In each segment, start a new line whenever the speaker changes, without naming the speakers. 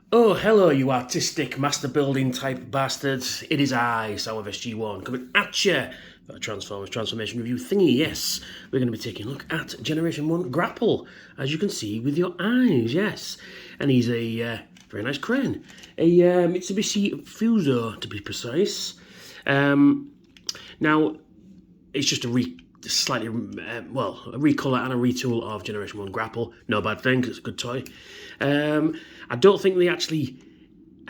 Oh, hello, you artistic master building type bastards. It is I, Sourvest G1, coming at you for a Transformers Transformation Review thingy. Yes, we're going to be taking a look at Generation 1 Grapple, as you can see with your eyes, yes. And he's a very nice crane. A Mitsubishi Fuso, to be precise. Now, it's just a recolour and a retool of Generation 1 Grapple. No bad thing, because it's a good toy. I don't think they actually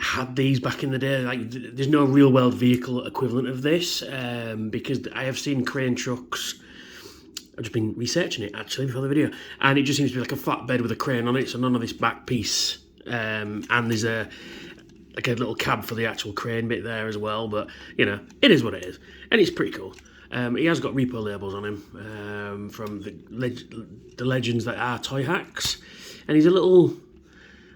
had these back in the day. Like, there's no real world vehicle equivalent of this, because I have seen crane trucks. I've just been researching it actually before the video, and it just seems to be like a flatbed with a crane on it, so none of this back piece. And there's a little cab for the actual crane bit there as well, but you know, it is what it is, and it's pretty cool. He has got repo labels on him from the legends that are Toy Hacks, and he's a little.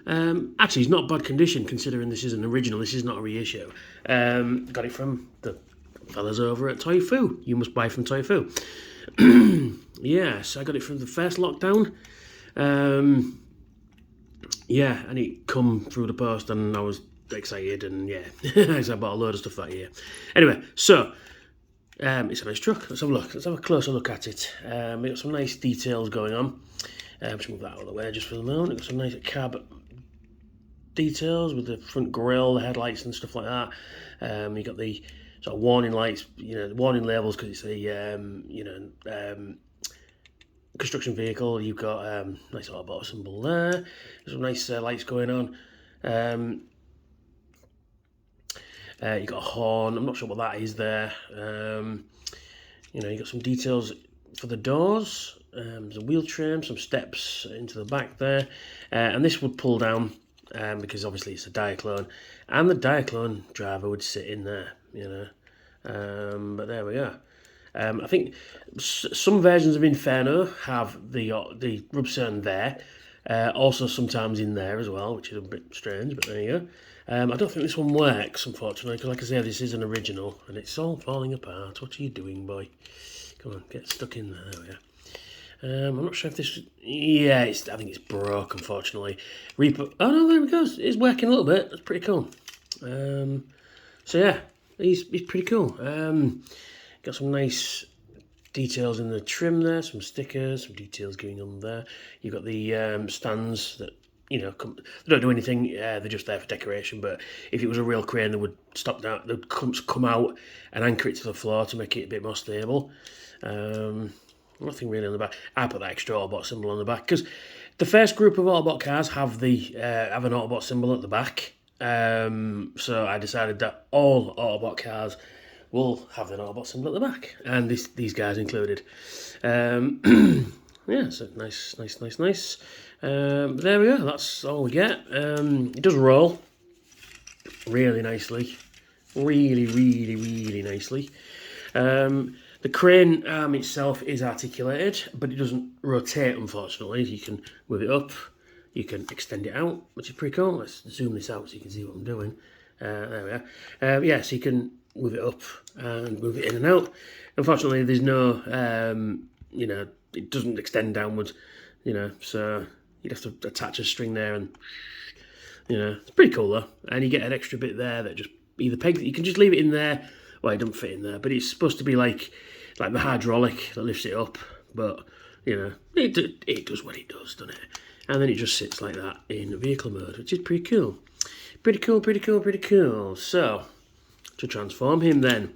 Actually, he's not bad condition considering this is an original. This is not a reissue. Got it from the fellas over at Toy Fu. You must buy from Toy Fu. Yes, I got it from the first lockdown. Yeah, and it come through the post, and I was excited, and yeah, so I bought a load of stuff that year. Anyway, so it's a nice truck. Let's have a look. Let's have a closer look at it. We got some nice details going on. Just move that out of the way just for the moment. We've got some nice cab details with the front grille, the headlights and stuff like that. You got the sort of warning lights, you know, the warning labels because it's a construction vehicle. You've got nice Autobot symbol there. There's some nice lights going on. You got a horn. I'm not sure what that is there. You know, you got some details for the doors. There's a wheel trim, some steps into the back there, and this would pull down because obviously it's a Diaclone, and the Diaclone driver would sit in there, you know. But there we are. I think some versions of Inferno have the Rubcern there, also sometimes in there as well, which is a bit strange, but there you go. I don't think this one works, unfortunately, because like I say, this is an original, and it's all falling apart. What are you doing, boy? Come on, get stuck in there. There we are. I'm not sure if this. Yeah, I think it's broke, unfortunately. Repo. Oh no, there it goes. It's working a little bit. That's pretty cool. So yeah, he's pretty cool. Got some nice details in the trim there. Some stickers, some details going on there. You've got the stands that, you know, they don't do anything. They're just there for decoration. But if it was a real crane, they would stop down. They'd come out and anchor it to the floor to make it a bit more stable. Nothing really on the back. I put that extra Autobot symbol on the back because the first group of Autobot cars have an Autobot symbol at the back. So I decided that all Autobot cars will have an Autobot symbol at the back, and these guys included. Yeah, so nice. There we go. That's all we get. It does roll really nicely, really nicely. The crane arm itself is articulated, but it doesn't rotate, unfortunately. You can move it up, you can extend it out, which is pretty cool. Let's zoom this out so you can see what I'm doing. There we are. Yeah, so you can move it up and move it in and out. Unfortunately, there's no, you know, it doesn't extend downwards, you know, so you'd have to attach a string there, and, you know, it's pretty cool though. And you get an extra bit there that just either pegs it, you can just leave it in there. Well, it doesn't fit in there, but it's supposed to be like the hydraulic that lifts it up. But, you know, it does what it does, doesn't it? And then it just sits like that in vehicle mode, which is pretty cool. Pretty cool. So, to transform him then.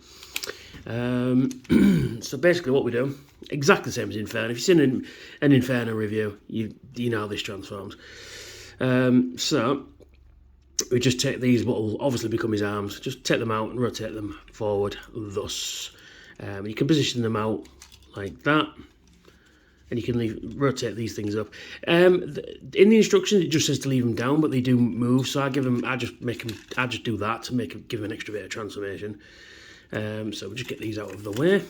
So basically what we do, exactly the same as Inferno. If you've seen an Inferno review, you know how this transforms. So we just take these, what will obviously become his arms, just take them out and rotate them forward, thus. You can position them out like that, and you can rotate these things up. In the instructions, it just says to leave them down, but they do move. So I just do that to give them an extra bit of transformation. So we'll just get these out of the way.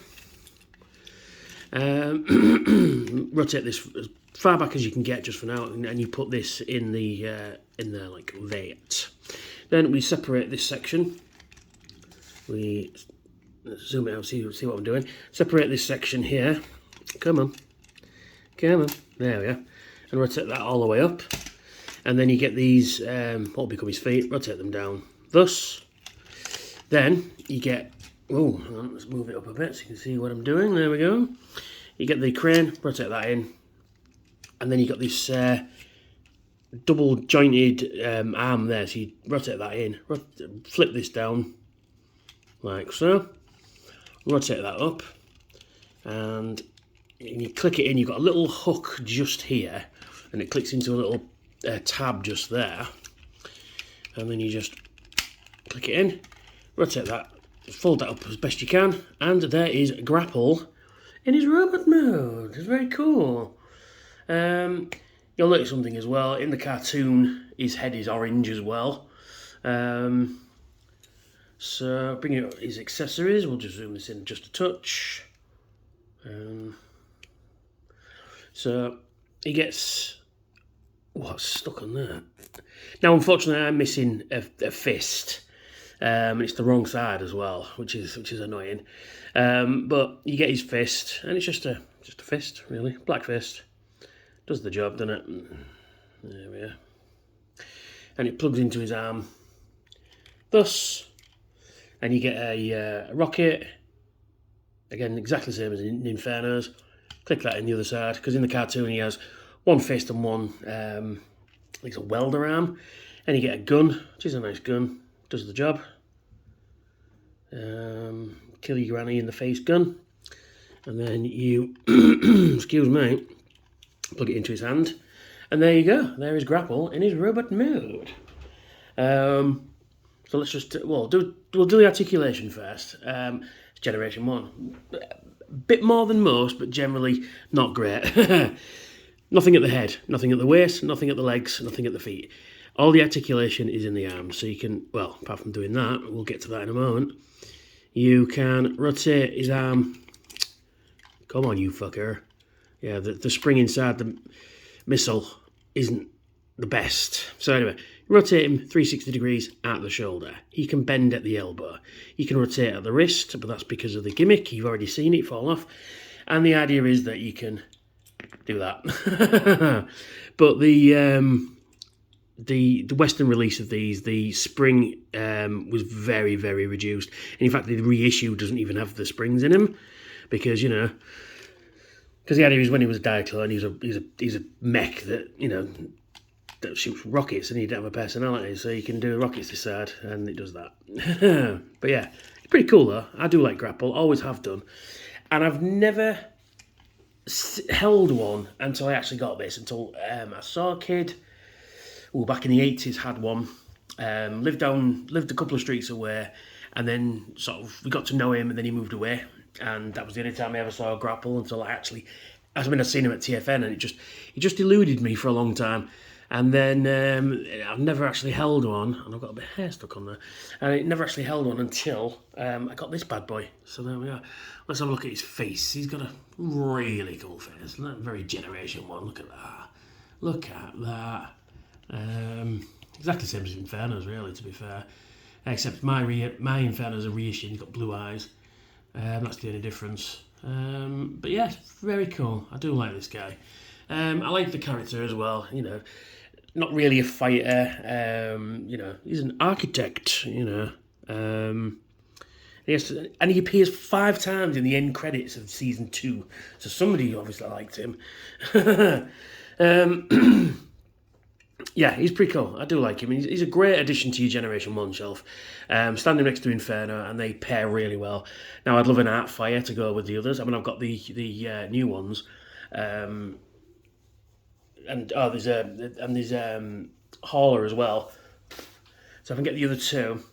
Rotate this as far back as you can get just for now, and you put this in there like that. Then we separate this section. Let's zoom it out, see what I'm doing. Separate this section here. Come on. There we are. And rotate that all the way up. And then you get these, what will become his feet, rotate them down. Thus. Then you get, oh, hang on, let's move it up a bit so you can see what I'm doing. There we go. You get the crane, rotate that in. And then you got this double jointed arm there. So you rotate that in, flip this down like so. Rotate that up. And you click it in, you've got a little hook just here, and it clicks into a little tab just there, and then you just click it in, rotate that, fold that up as best you can, and there is Grapple in his robot mode. It's very cool. You'll notice something as well, in the cartoon his head is orange as well. So bringing up his accessories, we'll just zoom this in just a touch. So he gets what's stuck on there. Now, unfortunately, I'm missing a fist. It's the wrong side as well, which is annoying. But you get his fist, and it's just a fist, really, black fist. Does the job, doesn't it? There we are. And it plugs into his arm. Thus, and you get a rocket. Again, exactly the same as in Inferno's. Click that in the other side, because in the cartoon he has one fist and one, it's a welder arm. And you get a gun, which is a nice gun, does the job. Kill your granny in the face gun. And then you, excuse me, plug it into his hand. And there you go, there is Grapple in his robot mode. So let's just, we'll do the articulation first. It's Generation 1. A bit more than most, but generally not great. Nothing at the head, nothing at the waist, nothing at the legs, nothing at the feet. All the articulation is in the arms, so you can, well, apart from doing that, we'll get to that in a moment, you can rotate his arm. Come on, you fucker. Yeah, the spring inside the missile isn't the best. So anyway, rotate him 360 degrees at the shoulder. He can bend at the elbow. He can rotate at the wrist, but that's because of the gimmick. You've already seen it fall off. And the idea is that you can do that. But the Western release of these, the spring was very, very reduced. And in fact, the reissue doesn't even have the springs in him, because, you know, because the idea is when he was a Diaclone, he's a mech that, you know, that shoots rockets, and he'd have a personality, so you can do rockets this side, and it does that. But yeah, it's pretty cool though. I do like Grapple, always have done, and I've never held one until I actually got this. Until I saw a kid who back in the 80s had one, lived a couple of streets away, and then sort of we got to know him, and then he moved away, and that was the only time I ever saw a Grapple until I'd seen him at TFN, and it just eluded me for a long time. And then I've never actually held one, and I've got a bit of hair stuck on there, and I never actually held one until I got this bad boy. So there we are. Let's have a look at his face. He's got a really cool face. Very Generation 1. Look at that. Look at that. Exactly the same as Inferno's, really, to be fair. Except my Inferno's a reissue, and he's got blue eyes. That's the only difference. But yeah, very cool. I do like this guy. I like the character as well, you know. Not really a fighter, you know, he's an architect, you know. And he appears 5 times in the end credits of season 2, so somebody obviously liked him. Yeah, he's pretty cool. I do like him. He's a great addition to your Generation 1 shelf. Standing next to Inferno, and they pair really well. Now, I'd love an Artfire to go with the others. I mean, I've got the new ones. And there's Hauler as well. So if I can get the other 2,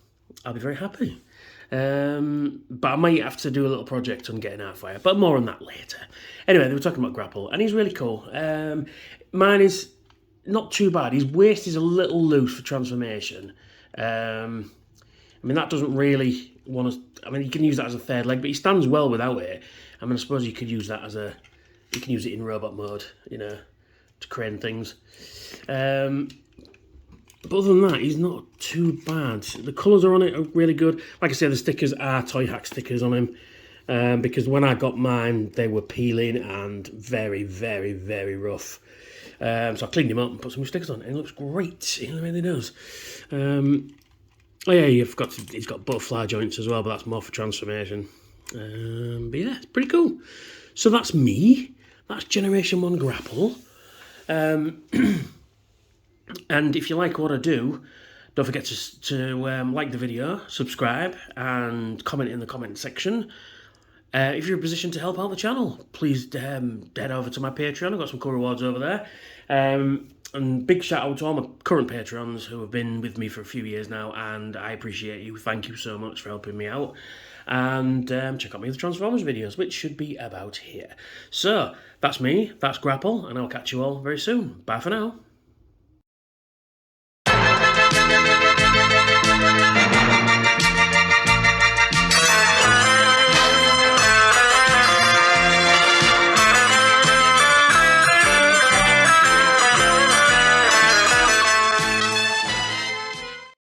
I'll be very happy. But I might have to do a little project on getting Artfire, but more on that later. Anyway, they were talking about Grapple, and he's really cool. Mine is not too bad. His waist is a little loose for transformation. I mean, that doesn't really want to... I mean, you can use that as a third leg, but he stands well without it. I mean, I suppose you could use that as a... You can use it in robot mode, you know, to crane things. But other than that, he's not too bad. The colours are on it are really good. Like I say, the stickers are Toy Hack stickers on him. Because when I got mine, they were peeling and very, very, very rough. So I cleaned him up and put some stickers on it. And it looks great. It really does. Oh yeah, he's got butterfly joints as well, but that's more for transformation. But yeah, it's pretty cool. So that's me. That's Generation 1 Grapple. And if you like what I do, don't forget to like the video, subscribe, and comment in the comment section. If you're in a position to help out the channel, please head over to my Patreon. I've got some cool rewards over there. And big shout out to all my current patrons who have been with me for a few years now, and I appreciate you. Thank you so much for helping me out. And check out my other Transformers videos, which should be about here. So, that's me, that's Grapple, and I'll catch you all very soon. Bye for now.